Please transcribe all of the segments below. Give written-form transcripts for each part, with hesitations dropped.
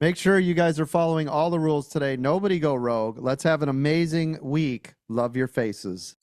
Make sure you guys are following all the rules today. Nobody go rogue. Let's have an amazing week. Love your faces.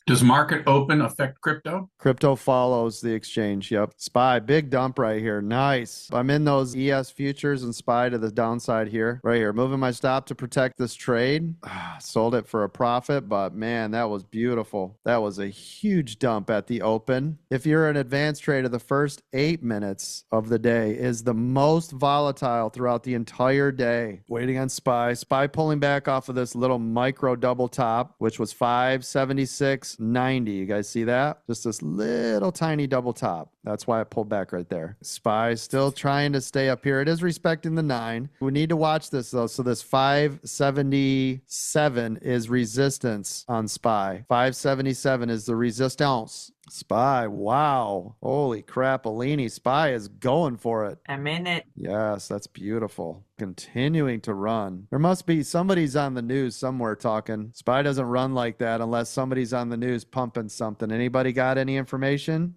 Does market open affect crypto? Crypto follows the exchange. Yep. SPY, big dump right here. Nice. I'm in those ES futures and SPY to the downside here. Right here. Moving my stop to protect this trade. Sold it for a profit, but man, that was beautiful. That was a huge dump at the open. If you're an advanced trader, the first 8 minutes of the day is the most volatile throughout the entire day. Waiting on SPY. SPY pulling back off of this little micro double top, which was 576.90. You guys see that? Just this little tiny double top. That's why it pulled back right there. SPY still trying to stay up here. It is respecting the 9. We need to watch this though. So this 577 is resistance on SPY. 577 is the resistance. SPY, wow. Holy crapalini. SPY is going for it. I'm in it. Yes, that's beautiful. Continuing to run. There must be somebody's on the news somewhere talking. SPY doesn't run like that unless somebody's on the news pumping something. Anybody got any information?